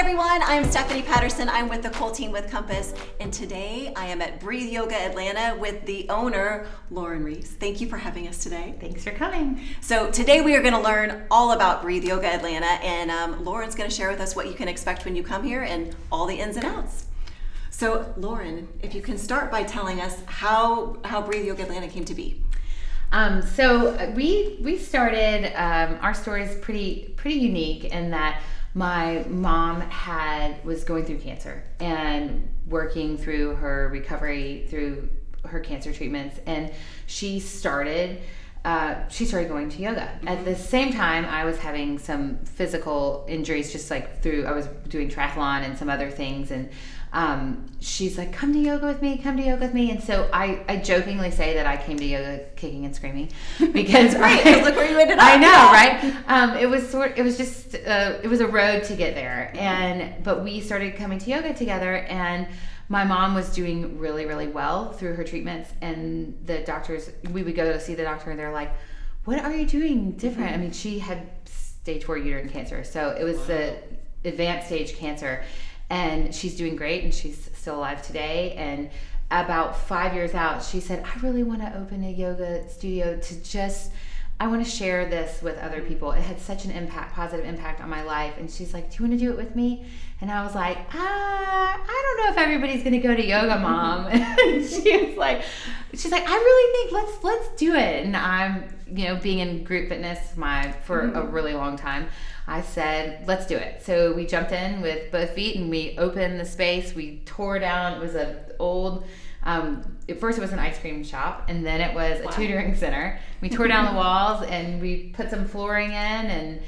everyone, I'm Stephanie Patterson. I'm with the Cole team with Compass, and today I am at Breathe Yoga Atlanta with the owner, Lauren Reese. Thank you for having us today. Thanks for coming. So today we are going to learn all about Breathe Yoga Atlanta, and Lauren's going to share with us what you can expect when you come here and all the ins and outs. So Lauren, if you can start by telling us how Breathe Yoga Atlanta came to be. So we started, our story is pretty unique in that my mom was going through cancer and working through her recovery through her cancer treatments, and she started going to yoga. At the same time, I was having some physical injuries, just like I was doing triathlon and some other things, and she's like, come to yoga with me. And so I jokingly say that I came to yoga kicking and screaming because look where you ended up. I know, right? It was a road to get there. But we started coming to yoga together, and my mom was doing really, really well through her treatments, and the doctors, we would go to see the doctor, and they're like, what are you doing different? Mm-hmm. I mean, she had stage 4 uterine cancer, so it was the advanced stage cancer. And she's doing great, and she's still alive today. And about 5 years out, she said, I really want to open a yoga studio I want to share this with other people. It had such an positive impact on my life. And she's like, do you want to do it with me? And I was like, I don't know if everybody's going to go to yoga, Mom. And she's like, I really think let's do it. And I'm, being in group fitness for a really long time, I said, let's do it. So we jumped in with both feet, and we opened the space. We tore down, it was an old, at first it was an ice cream shop, and then it was a tutoring center. We tore down the walls, and we put some flooring in and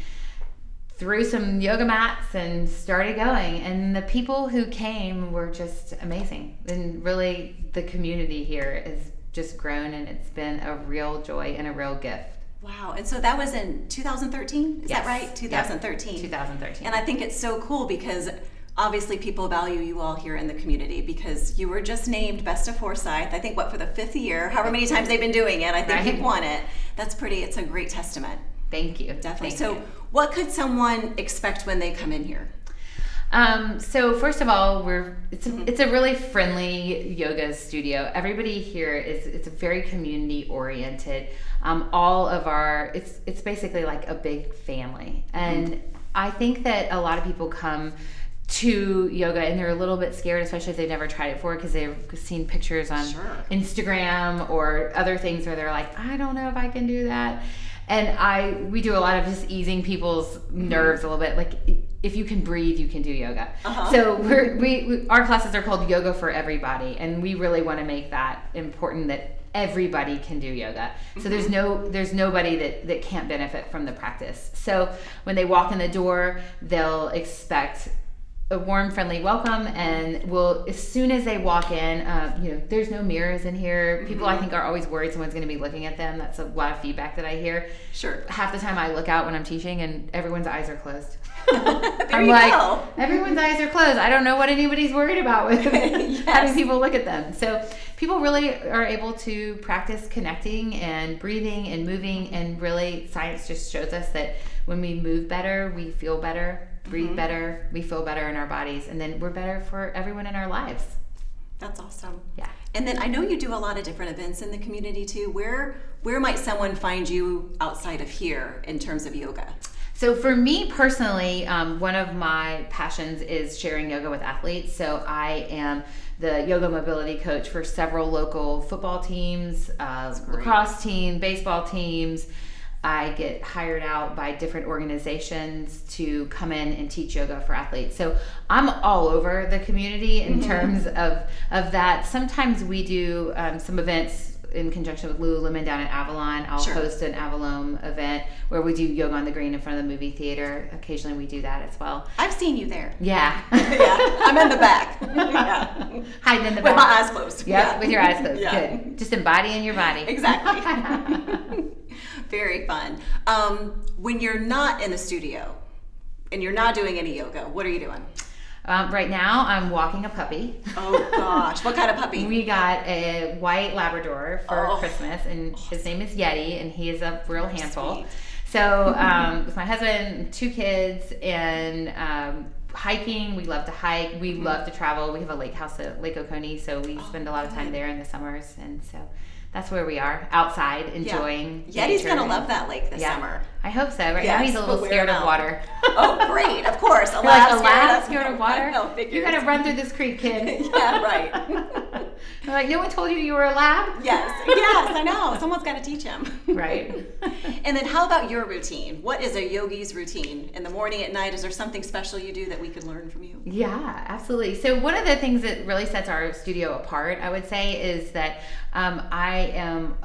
threw some yoga mats and started going. And the people who came were just amazing. And really, the community here has just grown, and it's been a real joy and a real gift. Wow. And so that was in 2013? Is that right? 2013. Yep. 2013. And I think it's so cool because obviously people value you all here in the community because you were just named Best of Forsyth, I think, for the 5th year, however many times they've been doing it. I think you've won it. It's a great testament. Thank you. Definitely. So what could someone expect when they come in here? So first of all, it's a really friendly yoga studio. Everybody here it's very community oriented. All of it's basically like a big family. And I think that a lot of people come to yoga and they're a little bit scared, especially if they've never tried it before, because they've seen pictures on Instagram or other things where they're like, I don't know if I can do that. And we do a lot of just easing people's nerves a little bit. Like, if you can breathe, you can do yoga. Uh-huh. So our classes are called Yoga for Everybody, and we really want to make that important that everybody can do yoga. So there's nobody that can't benefit from the practice. So when they walk in the door, they'll expect a warm, friendly welcome, and as soon as they walk in, there's no mirrors in here. People, I think, are always worried someone's going to be looking at them. That's a lot of feedback that I hear. Sure. Half the time I look out when I'm teaching, and everyone's eyes are closed. Everyone's eyes are closed. I don't know what anybody's worried about with having people look at them. So people really are able to practice connecting and breathing and moving, and really science just shows us that when we move better, we feel better. Breathe better, we feel better in our bodies, and then we're better for everyone in our lives. That's awesome. Yeah. And then I know you do a lot of different events in the community too. Where might someone find you outside of here in terms of yoga? So for me personally, one of my passions is sharing yoga with athletes. So I am the yoga mobility coach for several local football teams, lacrosse team, baseball teams. I get hired out by different organizations to come in and teach yoga for athletes. So I'm all over the community in terms of that. Sometimes we do some events in conjunction with Lululemon down in Avalon. I'll host an Avalon event where we do yoga on the green in front of the movie theater. Occasionally we do that as well. I've seen you there. Yeah. I'm in the back. Hiding in the back. With my eyes closed. Yep, with your eyes closed. Yeah. Good. Just embodying your body. Exactly. Very fun. When you're not in the studio and you're not doing any yoga, what are you doing? Right now, I'm walking a puppy. Oh gosh, what kind of puppy? We got a white Labrador for Christmas, and his name is Yeti, and he is a real handful. Sweet. So with my husband, 2 kids, and hiking. We love to hike. We love to travel. We have a lake house at Lake Oconee, so we spend a lot of time there in the summers, and so that's where we are, outside, enjoying Yeti's nature. gonna love that lake this summer. I hope so. Right now he's a little scared of water. Oh, great! Of course, You're like, a lab scared of water. No, you gotta run through this creek, kid. Yeah, right. They're like, no one told you were a lab? Yes, I know. Someone's got to teach him. Right. And then how about your routine? What is a yogi's routine? In the morning, at night, is there something special you do that we could learn from you? Yeah, absolutely. So one of the things that really sets our studio apart, I would say, is that I am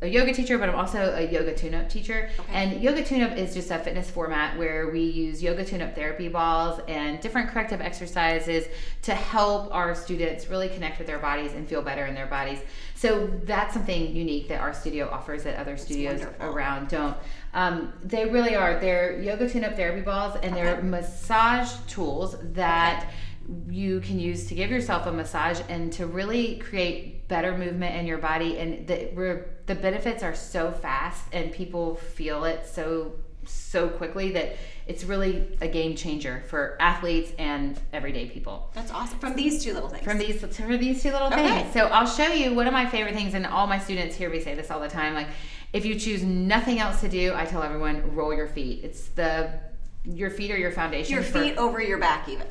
a yoga teacher, but I'm also a yoga tune-up teacher. Okay. And yoga tune-up is just a fitness format where we use yoga tune-up therapy balls and different corrective exercises to help our students really connect with their bodies and feel better in their bodies. So that's something unique that our studio offers that other studios around don't. They really are. They're yoga tune-up therapy balls, and they're massage tools that you can use to give yourself a massage and to really create better movement in your body. And the benefits are so fast, and people feel it so quickly that it's really a game changer for athletes and everyday people. That's awesome. From these two little things. From these two little things. So I'll show you one of my favorite things, and all my students here, we say this all the time, like, if you choose nothing else to do, I tell everyone, roll your feet. It's your feet are your foundation. Your feet over your back even.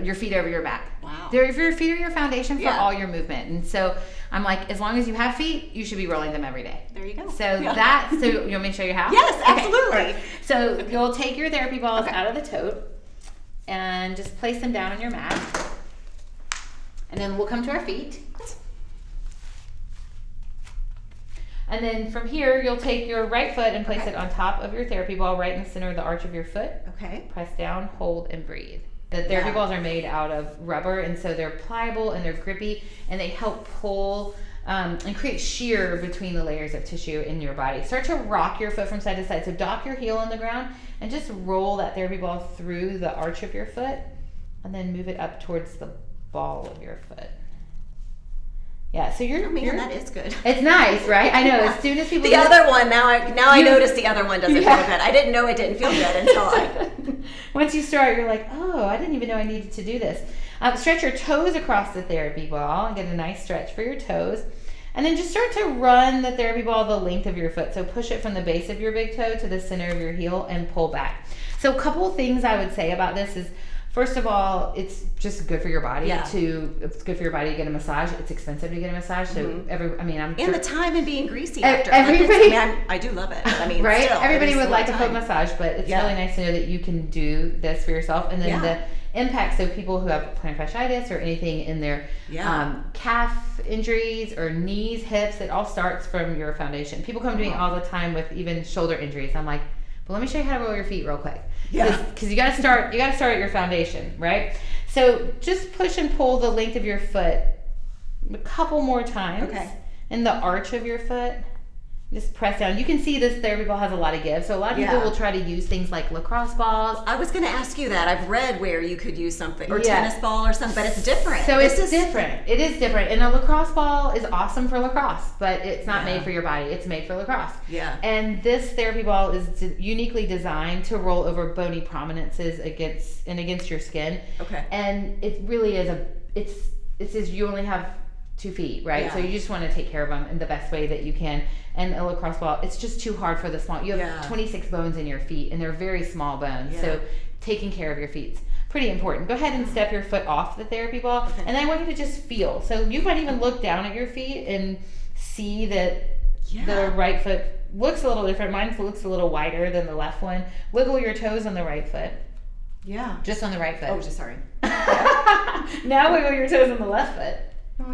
Your feet over your back. Wow. Your feet are your foundation for all your movement. And so I'm like, as long as you have feet, you should be rolling them every day. There you go. So so you want me to show you how? Yes, absolutely. Okay. So you'll take your therapy balls out of the tote and just place them down on your mat. And then we'll come to our feet. And then from here, you'll take your right foot and place it on top of your therapy ball, right in the center of the arch of your foot. Okay. Press down, hold, and breathe. The therapy balls are made out of rubber, and so they're pliable and they're grippy, and they help pull and create shear between the layers of tissue in your body. Start to rock your foot from side to side. So dock your heel on the ground and just roll that therapy ball through the arch of your foot, and then move it up towards the ball of your foot. Yeah, so that is good. It's nice, right? I know. As soon as people other one, now I notice the other one doesn't feel good. I didn't know it didn't feel good until once you start, you're like, oh, I didn't even know I needed to do this. Stretch your toes across the therapy ball and get a nice stretch for your toes. And then just start to run the therapy ball the length of your foot. So push it from the base of your big toe to the center of your heel and pull back. So a couple of things I would say about this is, first of all, it's just good for your body it's good for your body to get a massage. It's expensive to get a massage. So and the time and being greasy after. Everybody, I do love it. I mean, right? Still, everybody would like a foot massage, but it's really nice to know that you can do this for yourself. And then the impact, so people who have plantar fasciitis or anything in their calf injuries or knees, hips, it all starts from your foundation. People come to me all the time with even shoulder injuries. I'm like, well, let me show you how to roll your feet real quick. Because you got to start at your foundation, right? So just push and pull the length of your foot a couple more times in the arch of your foot. Just press down. You can see this therapy ball has a lot of give. So a lot of people will try to use things like lacrosse balls. I was going to ask you that. I've read where you could use something, or tennis ball or something, but it's different. So it's different. It is different. And a lacrosse ball is awesome for lacrosse, but it's not made for your body. It's made for lacrosse. Yeah. And this therapy ball is uniquely designed to roll over bony prominences against your skin. Okay. And it really is it says you only have 2 feet, right? Yeah. So you just want to take care of them in the best way that you can. And a lacrosse ball, it's just too hard for the small. You have 26 bones in your feet, and they're very small bones. Yeah. So taking care of your feet's pretty important. Go ahead and step your foot off the therapy ball, and I want you to just feel. So you might even look down at your feet and see that the right foot looks a little different. Mine looks a little wider than the left one. Wiggle your toes on the right foot. Yeah. Just on the right foot. Oh, just sorry. Now wiggle your toes on the left foot.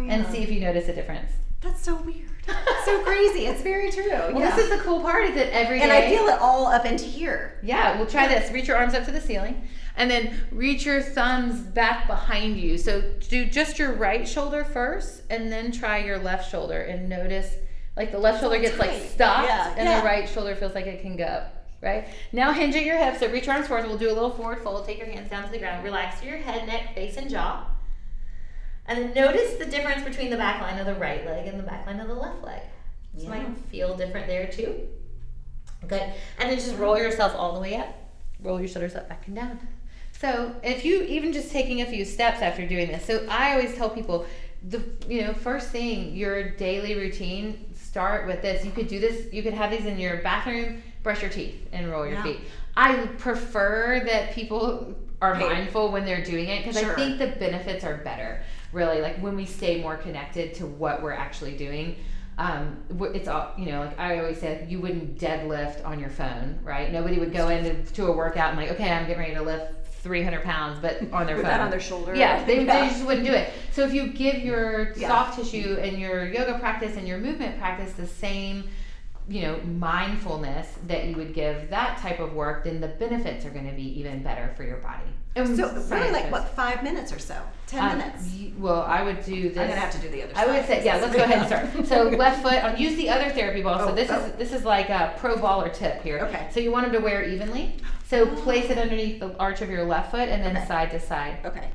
And see if you notice a difference. That's so weird. It's so crazy. It's very true. Well, this is the cool part, is that every day. And I feel it all up into here. Yeah, we'll try this. Reach your arms up to the ceiling. And then reach your thumbs back behind you. So do just your right shoulder first, and then try your left shoulder. And notice, like, the left shoulder gets, like, stopped, and the right shoulder feels like it can go. Right? Now hinge at your hips. So reach your arms forward. We'll do a little forward fold. Take your hands down to the ground. Relax your head, neck, face, and jaw. And then notice the difference between the back line of the right leg and the back line of the left leg. So might feel different there too. Good. And then just roll yourself all the way up. Roll your shoulders up, back, and down. So if you even just taking a few steps after doing this, so I always tell people first thing, your daily routine, start with this. You could do this, you could have these in your bathroom, brush your teeth and roll your feet. I prefer that people are mindful when they're doing it because I think the benefits are better, really, like when we stay more connected to what we're actually doing. It's all, like I always say, you wouldn't deadlift on your phone, right? Nobody would go into a workout and like, okay, I'm getting ready to lift 300 pounds, but on their phone. That on their shoulder. Yeah, they just wouldn't do it. So if you give your soft tissue and your yoga practice and your movement practice the same, mindfulness that you would give that type of work, then the benefits are going to be even better for your body. And so really like 5 minutes or so? 10 minutes? Well, I would do this. I'm going to have to do the other side. I would say, let's go ahead and start. So left foot, use the other therapy ball. So this is like a pro ball or tip here. Okay. So you want them to wear evenly. So place it underneath the arch of your left foot and then side to side. Okay.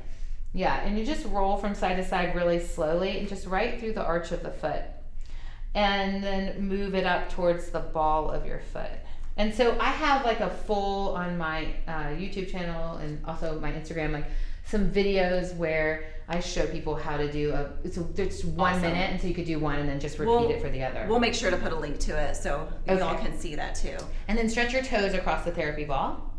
Yeah, and you just roll from side to side really slowly and just right through the arch of the foot. And then move it up towards the ball of your foot. And so I have like a full on my YouTube channel and also my Instagram, like some videos where I show people how to do it's 1 minute, and so you could do one and then just repeat it for the other. We'll make sure to put a link to it so you all can see that too. And then stretch your toes across the therapy ball.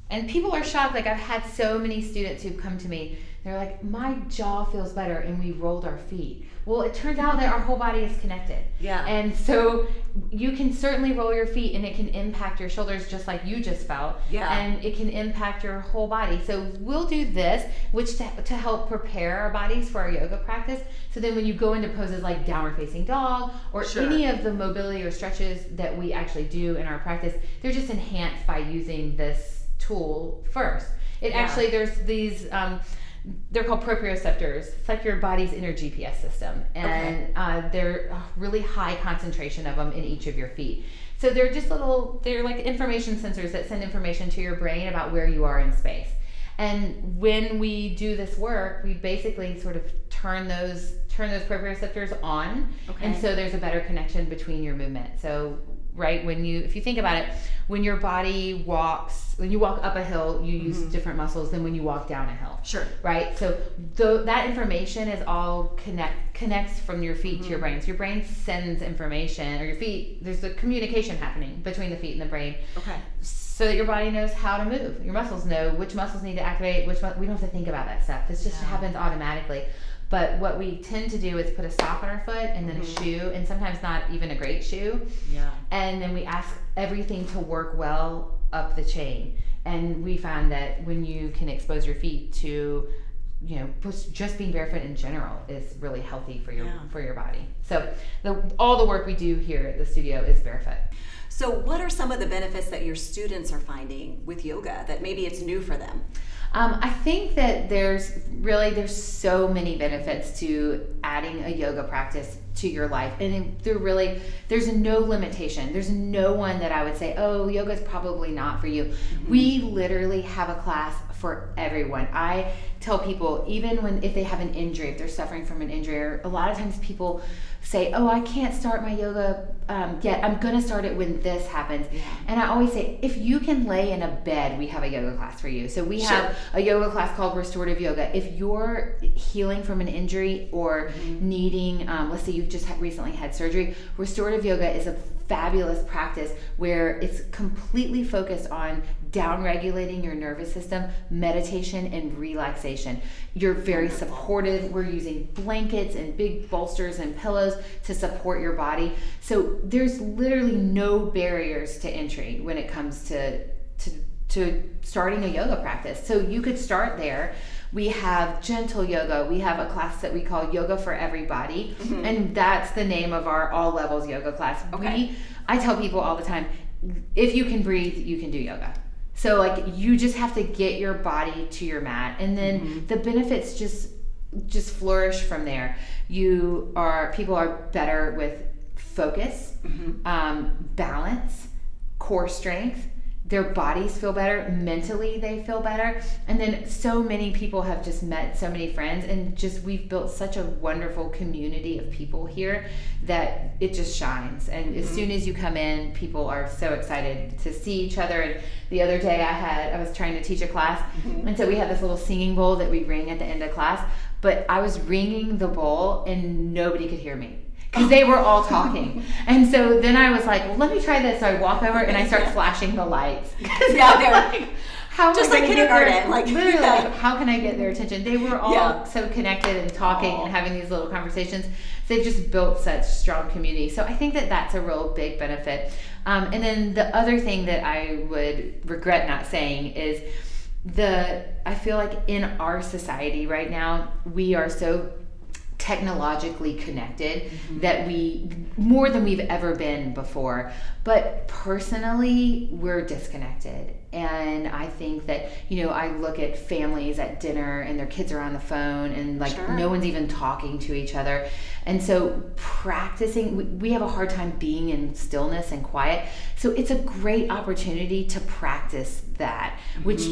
And people are shocked. Like I've had so many students who come to me, they're like, my jaw feels better and we rolled our feet. Well, it turns out that our whole body is connected. Yeah. And so you can certainly roll your feet and it can impact your shoulders just like you just felt. Yeah. And it can impact your whole body. So we'll do this, which to help prepare our bodies for our yoga practice. So then when you go into poses like downward facing dog or any of the mobility or stretches that we actually do in our practice, they're just enhanced by using this tool first. Actually, there's these... they're called proprioceptors. It's like your body's inner GPS system. And they're a really high concentration of them in each of your feet. So they're just they're like information sensors that send information to your brain about where you are in space. And when we do this work, we basically sort of turn those proprioceptors on. And so there's a better connection between your movement. So if you think about it, when your body when you walk up a hill, you use different muscles than when you walk down a hill. Sure. Right? So that information is all connects from your feet to your brain. So your brain sends information, or your feet, there's a communication happening between the feet and the brain. Okay. So that your body knows how to move. Your muscles know which muscles need to activate, we don't have to think about that stuff. This just happens automatically. But what we tend to do is put a sock on our foot and then a shoe, and sometimes not even a great shoe. Yeah. And then we ask everything to work well up the chain. And we found that when you can expose your feet to, just being barefoot in general is really healthy for your body. So all the work we do here at the studio is barefoot. So what are some of the benefits that your students are finding with yoga that maybe it's new for them? I think that there's so many benefits to adding a yoga practice to your life, and there's no limitation. There's no one that I would say, oh, yoga's probably not for you. We literally have a class for everyone. I tell people, even if they have an injury, if they're suffering from an injury, or a lot of times people say, oh, I can't start my yoga yet. I'm going to start it when this happens. Yeah. And I always say, if you can lay in a bed, we have a yoga class for you. So we have a yoga class called Restorative Yoga. If you're healing from an injury or needing, let's say you've just recently had surgery, Restorative Yoga is a fabulous practice where it's completely focused on down-regulating your nervous system, meditation, and relaxation. You're very supported. We're using blankets and big bolsters and pillows to support your body. So there's literally no barriers to entry when it comes to starting a yoga practice. So you could start there. We have gentle yoga. We have a class that we call Yoga for Everybody, and that's the name of our all levels yoga class. I tell people all the time, if you can breathe, you can do yoga. So you just have to get your body to your mat, and then the benefits just flourish from there. People are better with focus, balance, core strength. their bodies feel better, mentally they feel better. And then so many people have just met so many friends, and just we've built such a wonderful community of people here that it just shines. And as soon as you come in, people are so excited to see each other. And the other day I was trying to teach a class, and so we had this little singing bowl that we ring at the end of class, but I was ringing the bowl and nobody could hear me, because they were all talking. And so then I was like, well, let me try this. So I walk over and I start flashing the lights. Yeah, they're like, how just like kindergarten. Literally, like, how can I get their attention? They were all so connected and talking and having these little conversations. So they've just built such strong community. So I think that that's a real big benefit. And then the other thing that I would regret not saying is I feel like in our society right now, we are so technologically connected that we more than we've ever been before, but personally we're disconnected. And I think that, I look at families at dinner and their kids are on the phone and no one's even talking to each other. And so practicing, we have a hard time being in stillness and quiet. So it's a great opportunity to practice that, which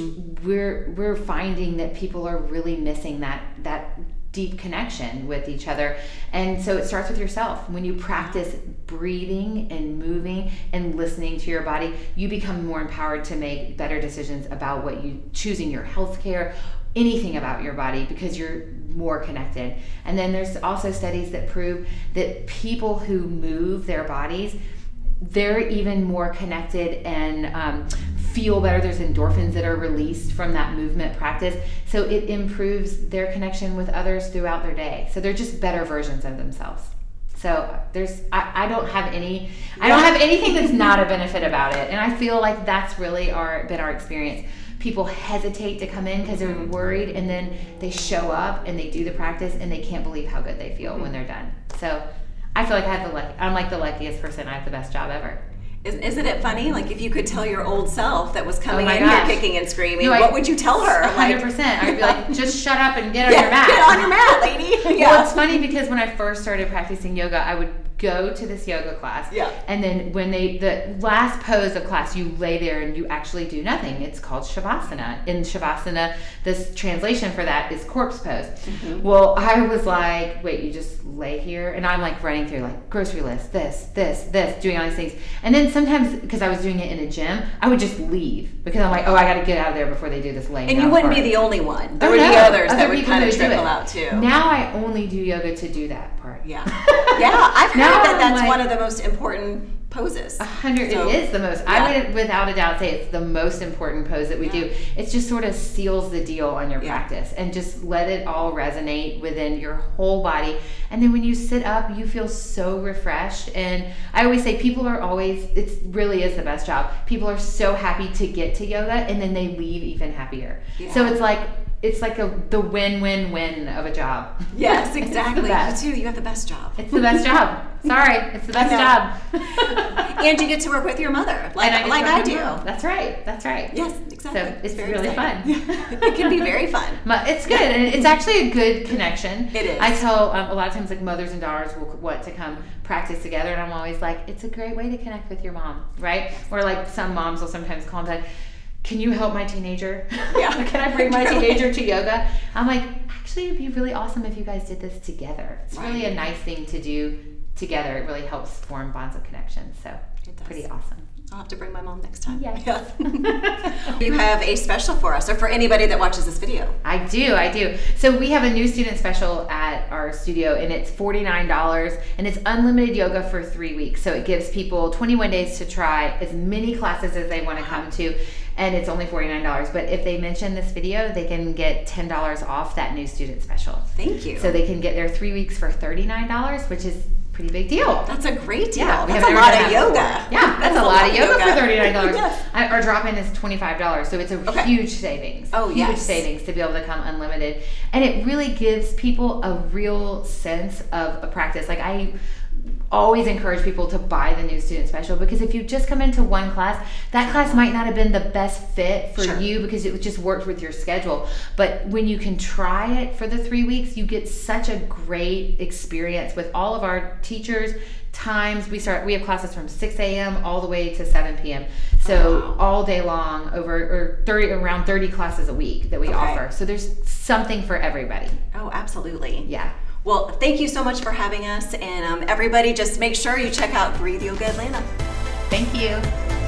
we're finding that people are really missing that deep connection with each other. And so it starts with yourself. When you practice breathing and moving and listening to your body, you become more empowered to make better decisions about choosing your healthcare, anything about your body, because you're more connected. And then there's also studies that prove that people who move their bodies, they're even more connected and feel better. There's endorphins that are released from that movement practice. So it improves their connection with others throughout their day. So they're just better versions of themselves. So I don't have anything that's not a benefit about it. And I feel like that's really been our experience. People hesitate to come in because they're worried, and then they show up and they do the practice and they can't believe how good they feel when they're done. So I feel like I'm like the luckiest person. I have the best job ever. Isn't it funny? Like, if you could tell your old self that was coming in here kicking and screaming, what would you tell her? 100%. I'd be like, just shut up and get on your mat. Get on your mat, lady. Yeah. Well, it's funny because when I first started practicing yoga, I would go to this yoga class. Yeah. And then when the last pose of class, you lay there and you actually do nothing. It's called Shavasana. In Shavasana, this translation for that is corpse pose. Well, I was like, wait, you just lay here? And I'm like running through like grocery list, this, doing all these things. And then sometimes, because I was doing it in a gym, I would just leave because I'm like, I got to get out of there before they do this laying down. And you wouldn't be the only one. There would be others that would kind of trickle out too. Now I only do yoga to do that part. Yeah. Yeah, I've heard that that's one of the most important poses. 100, it is the most. Yeah. I would without a doubt say it's the most important pose that we do. It just sort of seals the deal on your practice, and just let it all resonate within your whole body. And then when you sit up, you feel so refreshed. And I always say it really is the best job. People are so happy to get to yoga, and then they leave even happier. Yeah. So it's like the win-win-win of a job. Yes, exactly. You too. You have the best job. It's the best job. Sorry, it's the best job. And you get to work with your mother, like I do. That's right. Yes, exactly. So it's really fun. It can be very fun. It's good, and it's actually a good connection. It is. I tell a lot of times, like, mothers and daughters will want to come practice together, and I'm always like, it's a great way to connect with your mom, right? Or like some moms will sometimes call and say, can you help my teenager? Yeah. Can I bring my teenager to yoga? I'm like, actually, it'd be really awesome if you guys did this together. It's really a nice thing to do together. It really helps form bonds of connection. So it's pretty awesome. I'll have to bring my mom next time. Yes. Yeah. You have a special for us, or for anybody that watches this video. I do. So we have a new student special at our studio, and it's $49, and it's unlimited yoga for 3 weeks. So it gives people 21 days to try as many classes as they want to come to, and it's only $49. But if they mention this video, they can get $10 off that new student special. Thank you. So they can get their 3 weeks for $39, which is pretty big deal. That's a great deal. Yeah, that's a lot of yoga. Yeah, that's a lot of yoga for $39. Yes. Our drop-in is $25, so it's a huge savings. Oh, yes. Huge savings to be able to come unlimited. And it really gives people a real sense of a practice. Like always encourage people to buy the new student special, because if you just come into one class, that class might not have been the best fit for you because it just worked with your schedule. But when you can try it for the 3 weeks, you get such a great experience with all of our teachers. Times we have classes from 6 a.m. all the way to 7 p.m. So all day long, around 30 classes a week that we offer. So there's something for everybody. Oh, absolutely. Yeah. Well, thank you so much for having us, and everybody just make sure you check out Breathe Yoga Atlanta. Thank you.